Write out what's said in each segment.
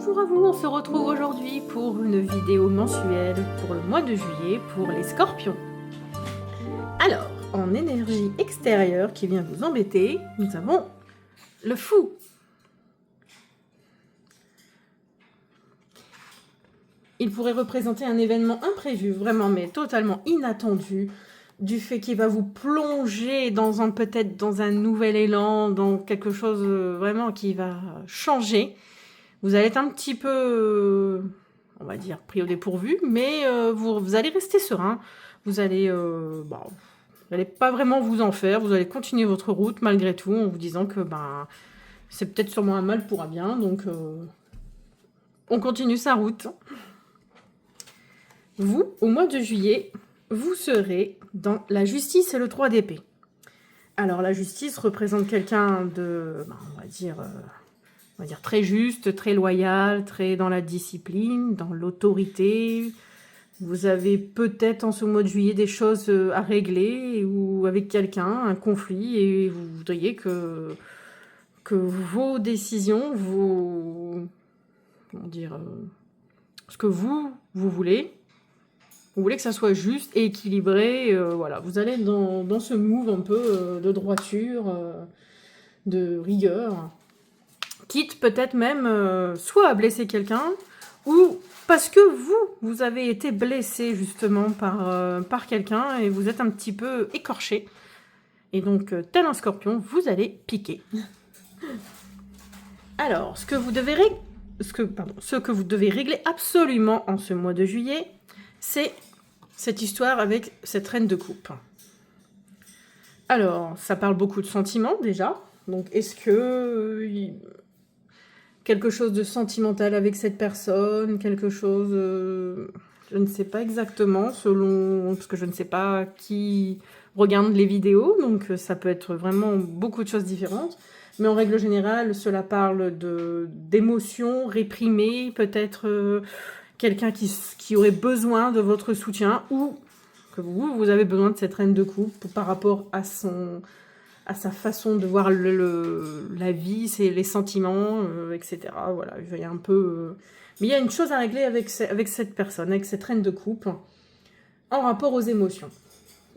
Bonjour à vous, on se retrouve aujourd'hui pour une vidéo mensuelle pour le mois de juillet pour les scorpions. Alors, en énergie extérieure qui vient vous embêter, nous avons le fou. Il pourrait représenter un événement imprévu, vraiment, mais totalement inattendu, du fait qu'il va vous plonger peut-être dans un nouvel élan, dans quelque chose vraiment qui va changer. Vous allez être un petit peu, on va dire, pris au dépourvu, mais vous allez rester serein. Vous allez pas vraiment vous en faire. Vous allez continuer votre route malgré tout, en vous disant que c'est peut-être sûrement un mal pour un bien, donc on continue sa route. Vous, au mois de juillet, vous serez dans la justice et le 3 d'épée. Alors la justice représente quelqu'un de, on va dire très juste, très loyal, très dans la discipline, dans l'autorité. Vous avez peut-être en ce mois de juillet des choses à régler ou avec quelqu'un, un conflit, et vous voudriez que vos décisions, ce que vous voulez, vous voulez que ça soit juste et équilibré, voilà. Vous allez dans ce move un peu de droiture, de rigueur, quitte peut-être même soit à blesser quelqu'un, ou parce que vous avez été blessé justement par quelqu'un et vous êtes un petit peu écorché. Et donc, tel un scorpion, vous allez piquer. Alors, ce que vous devez régler absolument en ce mois de juillet, c'est cette histoire avec cette reine de coupe. Alors, ça parle beaucoup de sentiments déjà. Donc, est-ce que quelque chose de sentimental avec cette personne, quelque chose, je ne sais pas exactement, parce que je ne sais pas qui regarde les vidéos, donc ça peut être vraiment beaucoup de choses différentes. Mais en règle générale, cela parle d'émotions réprimées, peut-être quelqu'un qui aurait besoin de votre soutien, ou que vous avez besoin de cette reine de coupe par rapport à sa façon de voir la vie, les sentiments, etc. Voilà, il y a un peu... Mais il y a une chose à régler avec cette personne, avec cette reine de coupe, en rapport aux émotions.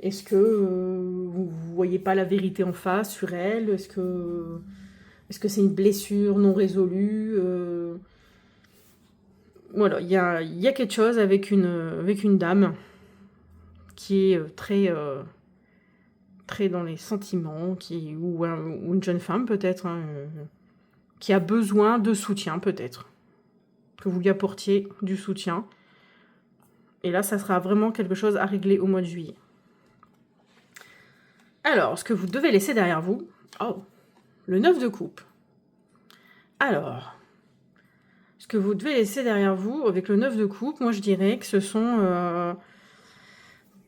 Est-ce que vous ne voyez pas la vérité en face sur elle? Est-ce que c'est une blessure non résolue? Voilà, il y a quelque chose avec une dame qui est très dans les sentiments, ou une jeune femme peut-être, qui a besoin de soutien peut-être, que vous lui apportiez du soutien. Et là, ça sera vraiment quelque chose à régler au mois de juillet. Alors, ce que vous devez laisser derrière vous, le 9 de coupe. Alors, ce que vous devez laisser derrière vous avec le 9 de coupe, moi je dirais que ce sont...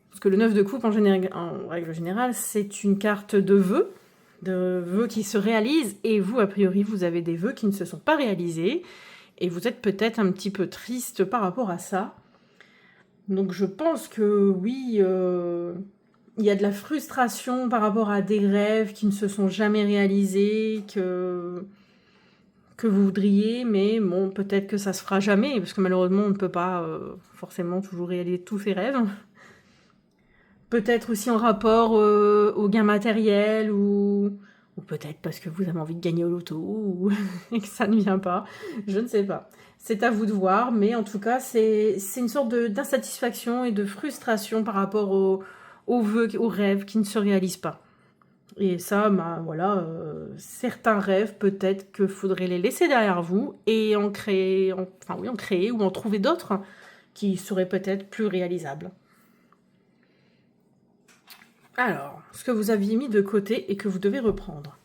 parce que le 9 de coupe, en règle générale, c'est une carte de vœux qui se réalisent, et vous, a priori, vous avez des vœux qui ne se sont pas réalisés, et vous êtes peut-être un petit peu triste par rapport à ça. Donc je pense que oui, il y a de la frustration par rapport à des rêves qui ne se sont jamais réalisés, que vous voudriez, mais bon, peut-être que ça se fera jamais, parce que malheureusement, on ne peut pas forcément toujours réaliser tous ses rêves. Peut-être aussi en rapport aux gains matériels, ou peut-être parce que vous avez envie de gagner au loto, et que ça ne vient pas. Je ne sais pas. C'est à vous de voir, mais en tout cas, c'est une sorte d'insatisfaction et de frustration par rapport aux vœux, aux rêves qui ne se réalisent pas. Et ça, voilà, certains rêves, peut-être qu'il faudrait les laisser derrière vous et en créer ou en trouver d'autres qui seraient peut-être plus réalisables. Alors, ce que vous aviez mis de côté et que vous devez reprendre.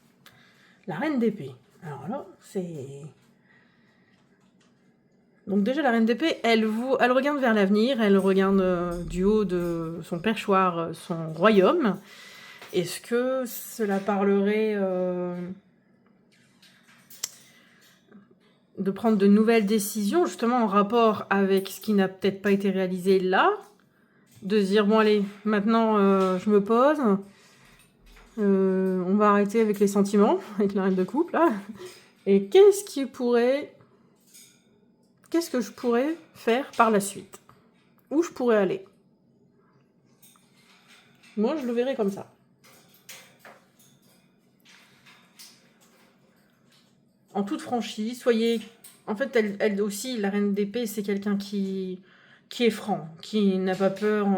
La reine d'épée. Alors là, c'est... Donc déjà, la reine d'épée, elle regarde vers l'avenir, elle regarde du haut de son perchoir, son royaume. Est-ce que cela parlerait de prendre de nouvelles décisions, justement en rapport avec ce qui n'a peut-être pas été réalisé là? De se dire, bon allez, maintenant je me pose, on va arrêter avec les sentiments, avec la reine de coupe là, et qu'est-ce qui pourrait qu'est-ce que je pourrais faire par la suite? Où je pourrais aller? Moi, je le verrais comme ça. En toute franchise, soyez... En fait, elle aussi, la reine d'épée, c'est quelqu'un qui est franc, qui n'a pas peur...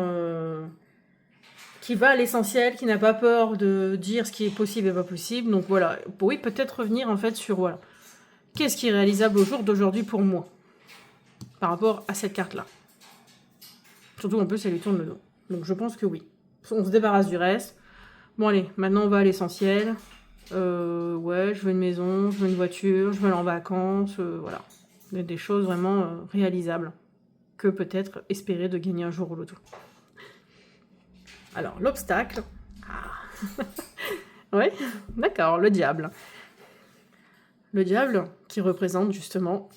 qui va à l'essentiel, qui n'a pas peur de dire ce qui est possible et pas possible. Donc voilà, oui, peut-être revenir en fait sur, voilà, qu'est-ce qui est réalisable au jour d'aujourd'hui pour moi, par rapport à cette carte-là. Surtout en plus, elle lui tourne le dos. Donc je pense que oui. On se débarrasse du reste. Bon allez, maintenant on va à l'essentiel. Ouais, je veux une maison, je veux une voiture, je veux aller en vacances, voilà. Des choses vraiment réalisables. Que peut-être espérer de gagner un jour au loto. Alors, l'obstacle. Ah. Ouais, d'accord, le diable. Le diable qui représente justement...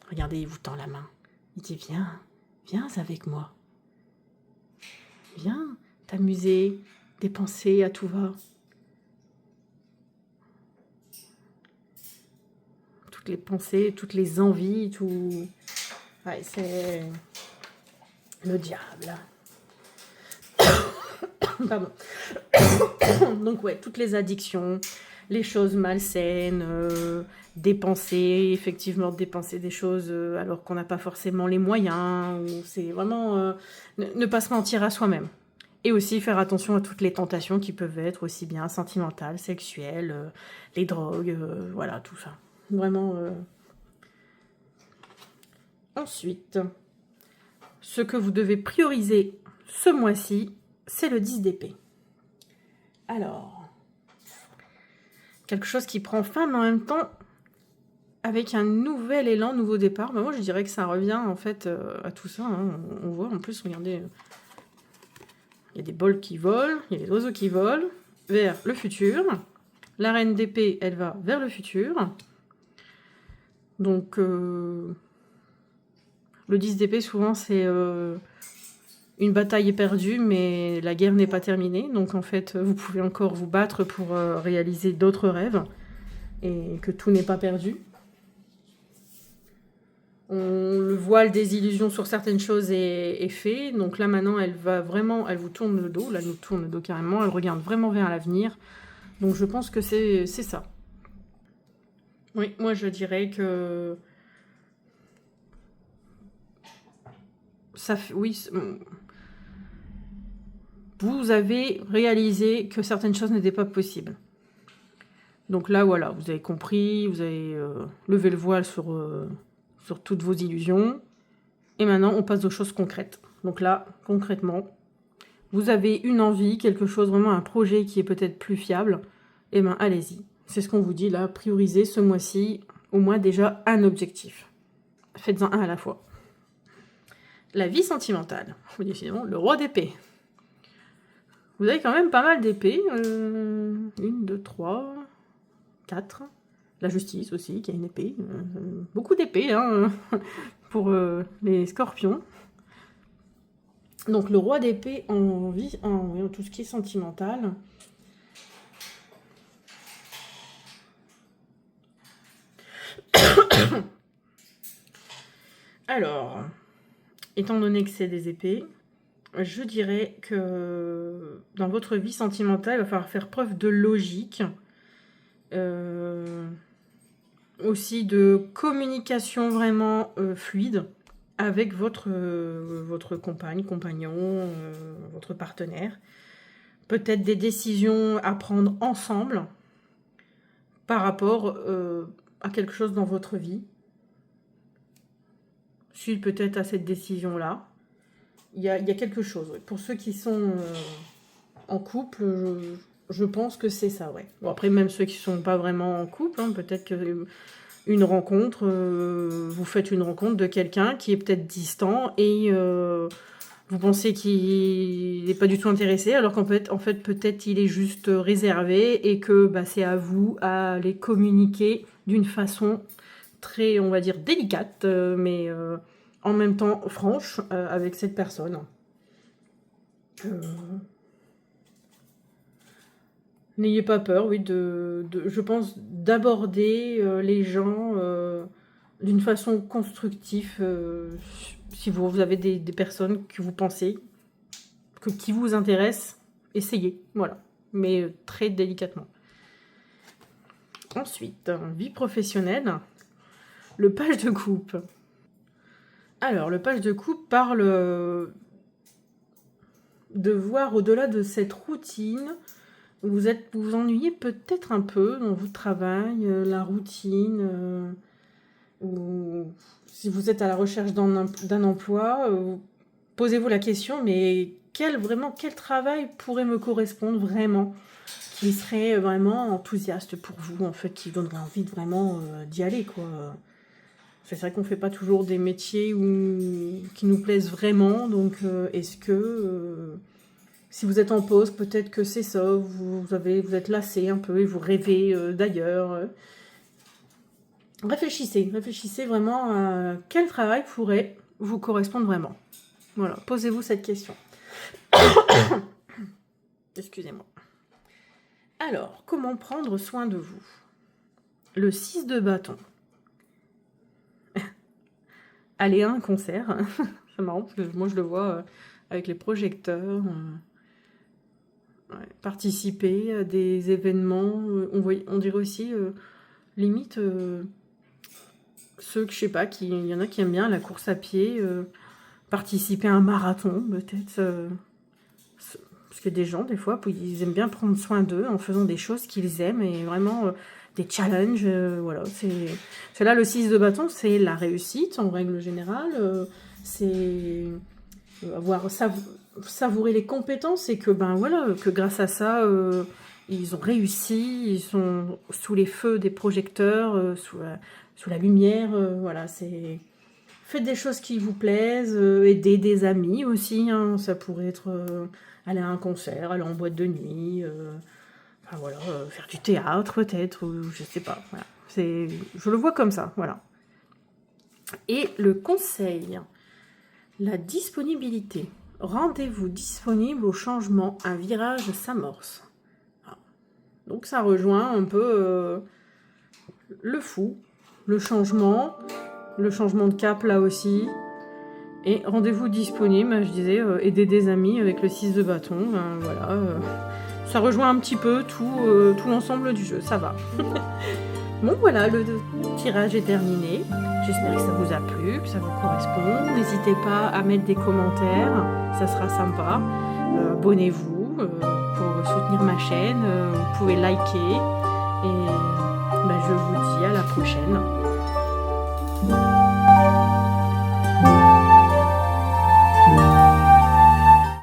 Regardez, il vous tend la main. Il dit, viens, viens avec moi. Viens t'amuser, dépenser à tout va. Toutes les pensées, toutes les envies, tout... Ouais, c'est... le diable. Pardon. Donc ouais, toutes les addictions, les choses malsaines, dépenser, effectivement dépenser des choses alors qu'on n'a pas forcément les moyens. C'est vraiment ne pas se mentir à soi-même. Et aussi faire attention à toutes les tentations qui peuvent être aussi bien sentimentales, sexuelles, les drogues, voilà, tout ça. Vraiment. Ensuite, ce que vous devez prioriser ce mois-ci, c'est le 10 d'épée. Alors, quelque chose qui prend fin, mais en même temps, avec un nouvel élan, nouveau départ. Ben moi, je dirais que ça revient, en fait, à tout ça. Hein. On voit, en plus, regardez, il y a des bols qui volent, il y a des oiseaux qui volent vers le futur. La reine d'épée, elle va vers le futur. Donc, le 10 d'épée, souvent, c'est... une bataille est perdue, mais la guerre n'est pas terminée. Donc, en fait, vous pouvez encore vous battre pour réaliser d'autres rêves. Et que tout n'est pas perdu. Le voile des illusions sur certaines choses est fait. Donc là, maintenant, elle va vraiment... Elle vous tourne le dos. Là, elle nous tourne le dos carrément. Elle regarde vraiment vers l'avenir. Donc, je pense que c'est ça. Oui, moi, je dirais que... ça fait... Oui... Vous avez réalisé que certaines choses n'étaient pas possibles. Donc là, voilà, vous avez compris, vous avez levé le voile sur toutes vos illusions. Et maintenant, on passe aux choses concrètes. Donc là, concrètement, vous avez une envie, quelque chose, vraiment un projet qui est peut-être plus fiable. Eh bien, allez-y. C'est ce qu'on vous dit là, priorisez ce mois-ci au moins déjà un objectif. Faites-en un à la fois. La vie sentimentale. Décidément, le roi d'épée. Vous avez quand même pas mal d'épées. 1, 2, 3, 4. La justice aussi, qui a une épée. Beaucoup d'épées hein, pour les scorpions. Donc le roi d'épée en vie, en tout ce qui est sentimental. Alors, étant donné que c'est des épées, je dirais que dans votre vie sentimentale, il va falloir faire preuve de logique. Aussi de communication vraiment fluide avec votre compagne, compagnon, votre partenaire. Peut-être des décisions à prendre ensemble par rapport à quelque chose dans votre vie. Suite peut-être à cette décision-là. Il y a quelque chose. Ouais. Pour ceux qui sont en couple, je pense que c'est ça, ouais. Bon, après, même ceux qui ne sont pas vraiment en couple, hein, peut-être que une rencontre, vous faites une rencontre de quelqu'un qui est peut-être distant et vous pensez qu'il n'est pas du tout intéressé, alors qu'en fait, peut-être il est juste réservé et que bah, c'est à vous à les communiquer d'une façon très, on va dire, délicate, mais en même temps franche avec cette personne. N'ayez pas peur, oui, je pense, d'aborder les gens d'une façon constructive, si vous avez des personnes que vous pensez, qui vous intéressent, essayez, voilà, mais très délicatement. Ensuite, vie professionnelle, le page de coupe. Alors, le page de coupe parle de voir au-delà de cette routine. Vous vous ennuyez peut-être un peu dans votre travail, la routine, ou si vous êtes à la recherche d'un emploi, posez-vous la question, mais quel travail pourrait me correspondre vraiment, qui serait vraiment enthousiaste pour vous, en fait, qui donnerait envie de vraiment d'y aller, quoi. C'est vrai qu'on ne fait pas toujours des métiers qui nous plaisent vraiment, donc est-ce que si vous êtes en pause, peut-être que c'est ça, vous êtes lassé un peu et vous rêvez d'ailleurs. Réfléchissez vraiment à quel travail pourrait vous correspondre vraiment. Voilà, posez-vous cette question. Excusez-moi. Alors, comment prendre soin de vous? Le 6 de bâton. Aller à un concert. C'est marrant parce que moi je le vois avec les projecteurs. Participer à des événements. On dirait aussi limite ceux que je sais pas, il y en a qui aiment bien la course à pied, participer à un marathon peut-être. Parce que des gens, des fois, ils aiment bien prendre soin d'eux en faisant des choses qu'ils aiment et vraiment des challenges. Voilà, c'est là le 6 de bâton, c'est la réussite en règle générale. C'est avoir savourer les compétences et que que grâce à ça, ils ont réussi, ils sont sous les feux des projecteurs, sous la lumière. Voilà, faites des choses qui vous plaisent, aidez des amis aussi. Hein, ça pourrait être aller à un concert, aller en boîte de nuit, faire du théâtre peut-être, je sais pas. Voilà. Je le vois comme ça, voilà. Et le conseil, la disponibilité. Rendez-vous disponible au changement, un virage s'amorce. Voilà. Donc ça rejoint un peu le fou, le changement de cap là aussi. Et rendez-vous disponible, je disais, aider des amis avec le 6 de bâton. Voilà, ça rejoint un petit peu tout l'ensemble du jeu, ça va. Bon voilà, le tirage est terminé. J'espère que ça vous a plu, que ça vous correspond. N'hésitez pas à mettre des commentaires, ça sera sympa. Abonnez-vous pour soutenir ma chaîne. Vous pouvez liker. Et je vous dis à la prochaine.